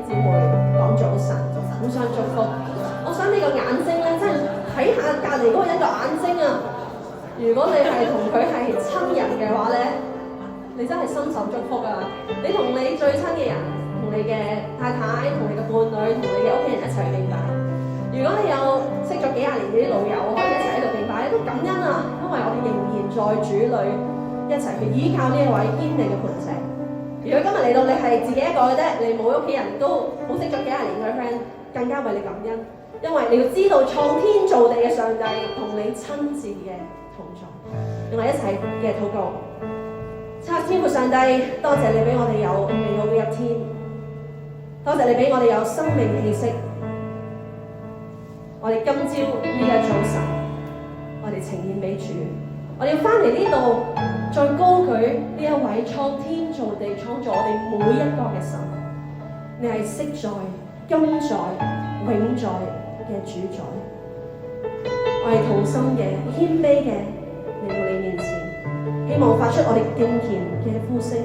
姊妹講早晨，互相祝福。我想你個眼睛咧，真係睇下隔離嗰個人個眼睛啊！如果你係同佢係親人嘅話咧，你真係深受祝福啊！你同你最親嘅人，同你嘅太太，同你嘅伴侶，同你嘅屋企人一齊敬拜。如果你有識咗幾廿年啲老友，可以一齊喺度敬拜，都感恩啊！因為我哋仍然在主裏一齊去依靠呢一位堅定嘅磐石。如果今日嚟到你係自己一個嘅啫，你冇屋企人都冇識咗幾廿年嘅 friend， 更加為你感恩，因為你要知道創天造地嘅上帝同你親自嘅同在。用我一齊嘅禱告，天父上帝，多謝你俾我哋有美好嘅一天，多謝你俾我哋有生命氣息。我哋今朝呢個早晨，我哋呈獻俾主，我哋要翻嚟呢度，再高舉呢一位創天造地、創造我哋每一個嘅神。你係昔在、今在、永在嘅主宰。我哋同心嘅、謙卑嘅嚟到你面前，希望發出我哋敬虔嘅呼聲。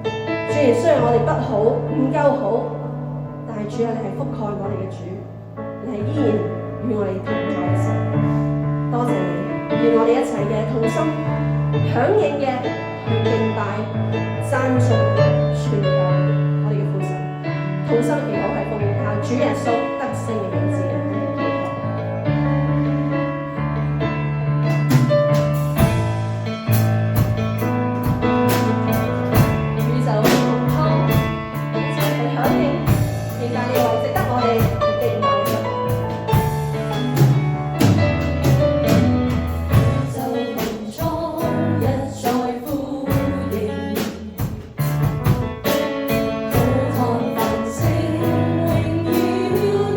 主啊，雖然我哋不好、唔夠好，但係主啊，你係覆蓋我哋嘅主，你係依然與我哋同在嘅神。多謝你，願我哋一齊嘅同心響應嘅去敬拜、讚頌、傳揚我哋嘅父神。同心祈禱係奉靠主耶穌得勝嘅名字。You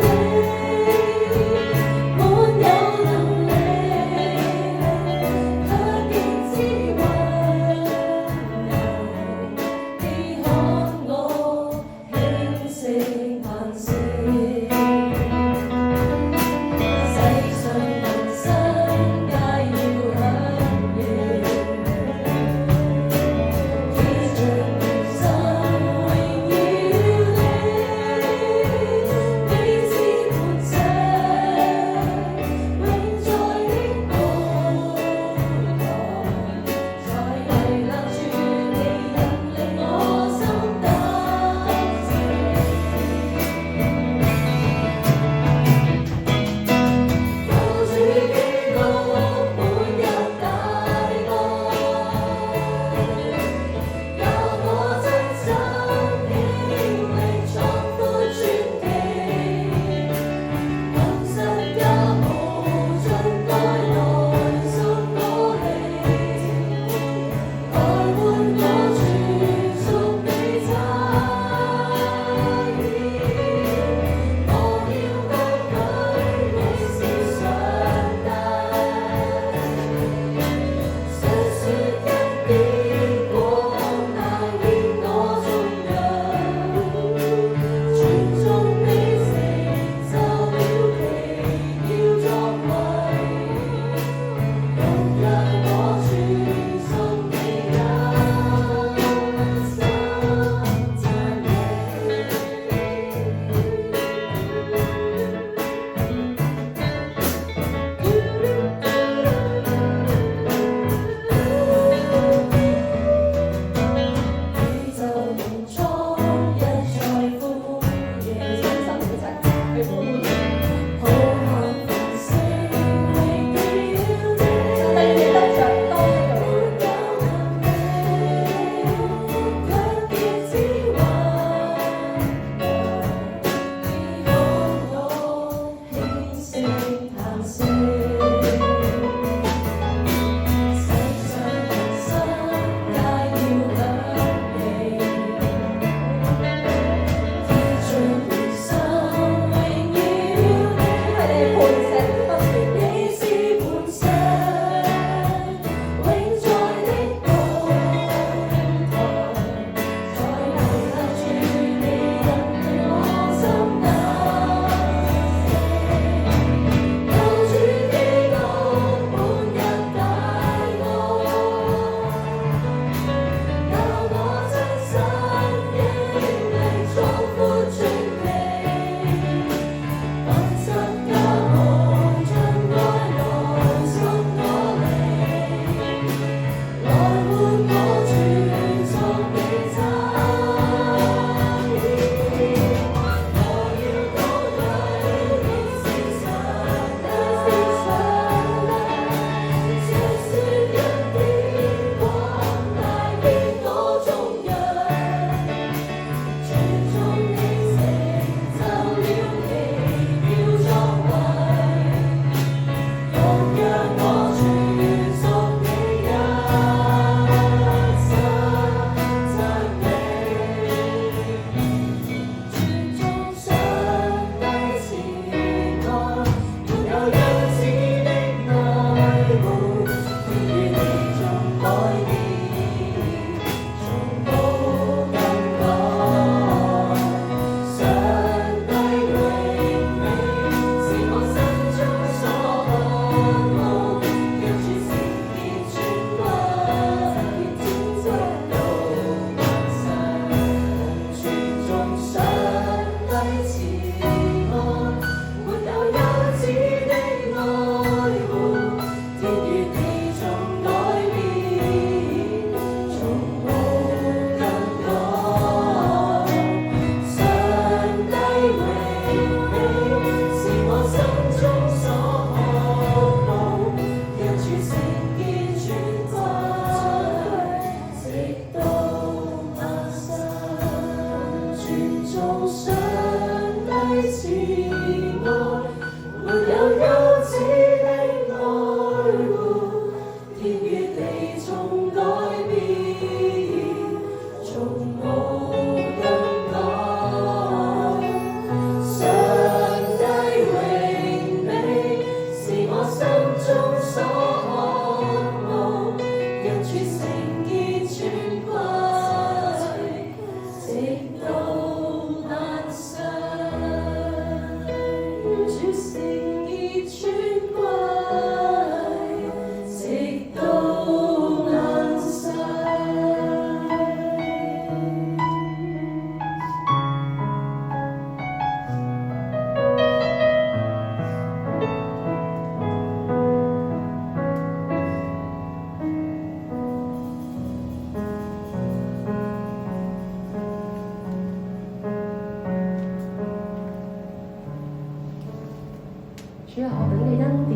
主啊，何等嘅恩典，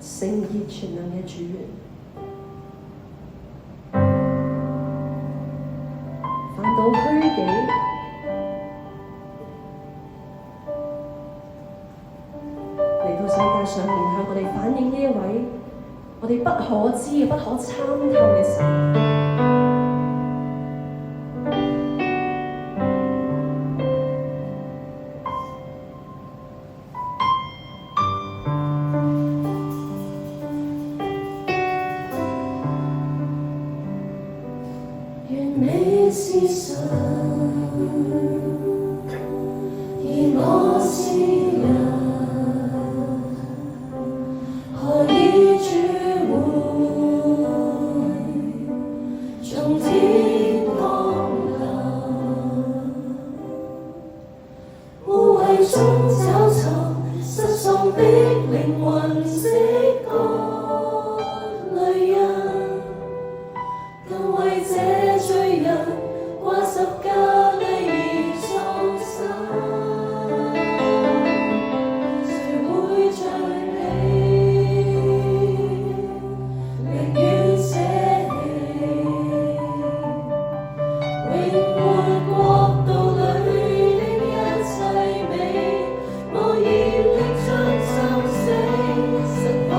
聖潔全能嘅主，反倒虛己，嚟到世界上面向我哋反映呢一位我哋不可知、不可參透嘅神。你是神，而我是人，何以主會從天降臨？污穢中找尋失喪的靈魂，釋乾淚印，更為這罪人掛十架禮而喪生，誰會像你寧願捨棄永活國度裏的一切美，無言力將心聲實我。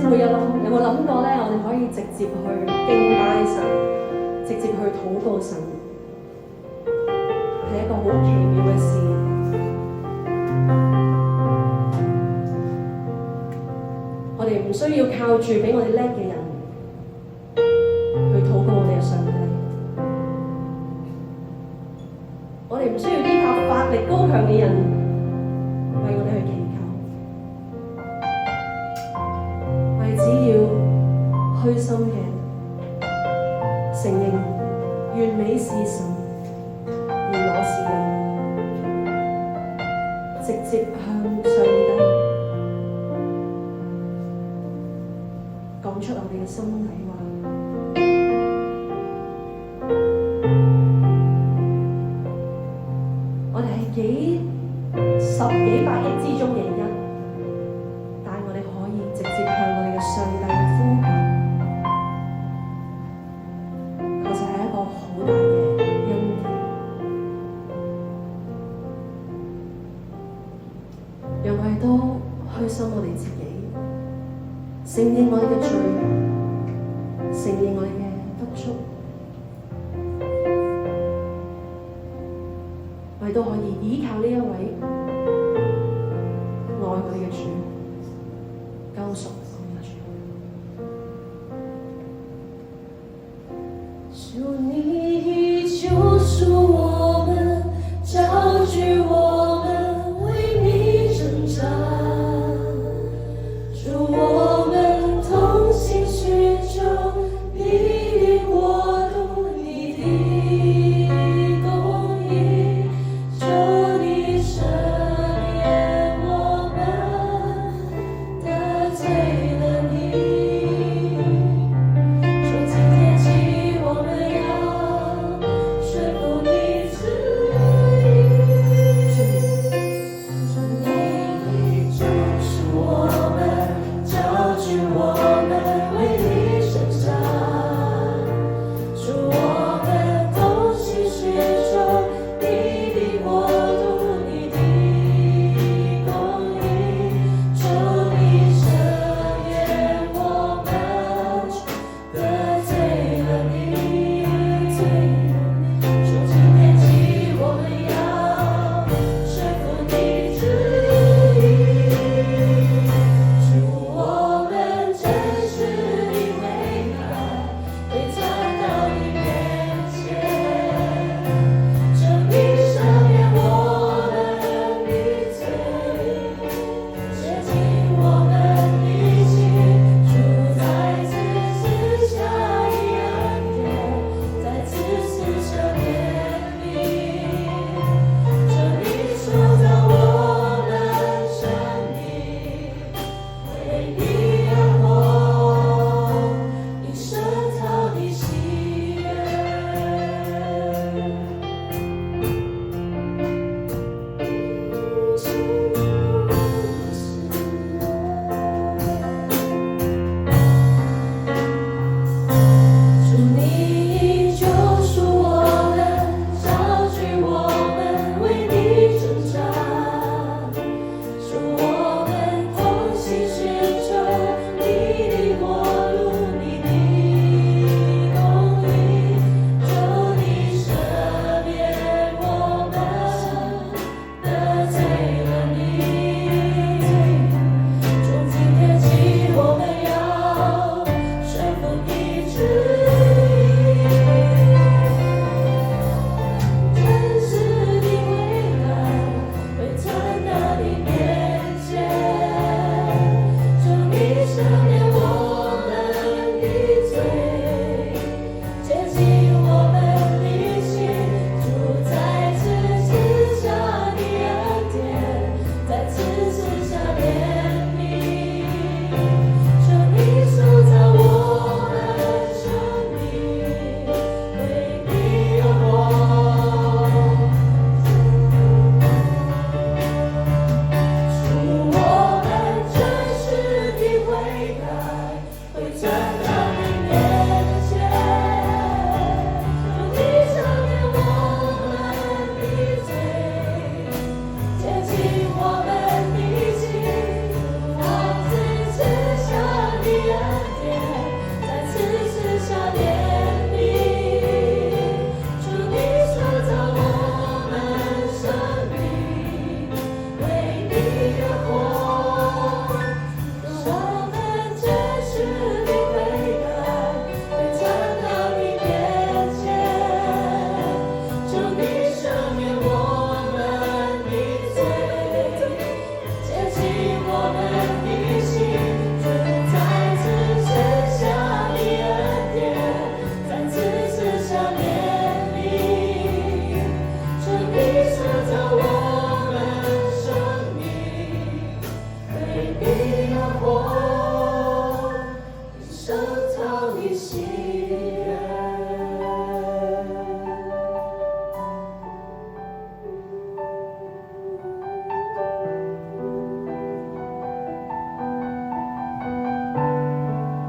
姊妹有冇諗過咧？我哋可以直接去敬拜神，直接去禱告神，係一個好奇妙嘅事。我哋唔需要靠住比我哋叻嘅人去禱告我哋嘅上帝，我哋唔需要依靠法力高強嘅人為我哋去祈求，我哋只要虛心嘅承認完美是神，而我是人，直接向上帝講出我哋嘅心底話。我哋係十幾百億之中嘅一，但係我哋可以直接向我哋嘅上帝呼求，確實係一個好大嘅恩典。讓我哋都虛心我哋自己，承認我哋嘅罪，承認我哋嘅不足，我哋都可以依靠呢一位愛我哋嘅主，救贖我哋嘅主。主，你已救贖我們，招聚我們為你征戰。主，我們同心尋求你的國度，你的公義，求你赦免我們的罪。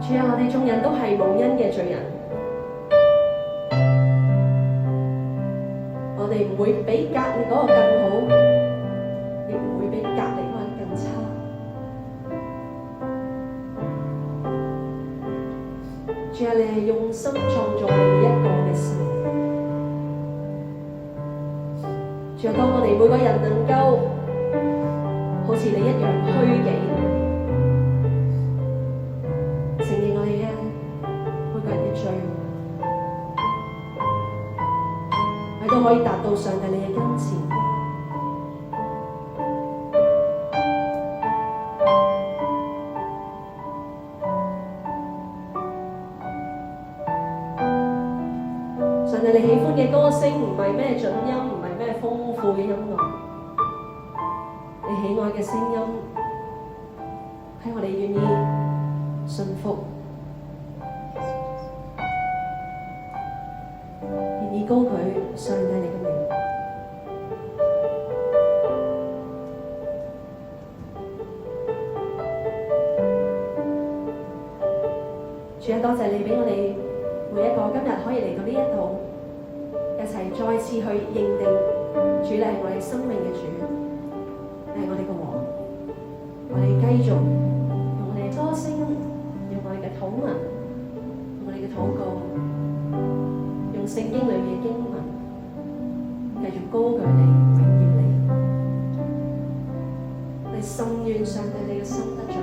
主啊，我哋眾人都係無恩嘅罪人，我哋唔會比隔離嗰個更好，亦唔會比隔離嗰個更差。主啊，你係用心創造每一個嘅生命。主啊，當我哋每個人能夠好似你一樣虛己，承認我哋嘅每個人嘅罪，你都可以達到上帝你嘅跟前。上帝你喜歡嘅歌聲唔係咩準音，唔係咩豐富嘅音樂，你喜愛嘅聲音係我哋願意信服，願意高舉上帝你嘅名。主啊，多謝你俾我哋每一個今日可以嚟到呢一度，一齊再次去認定主你係我哋生命嘅主，你係我哋嘅王。我哋繼續用我哋嘅歌聲，用我哋嘅禱文，用我哋嘅禱告，用聖經裏面嘅經文，繼續高舉你，榮耀你。我哋甚願上帝你嘅心得着。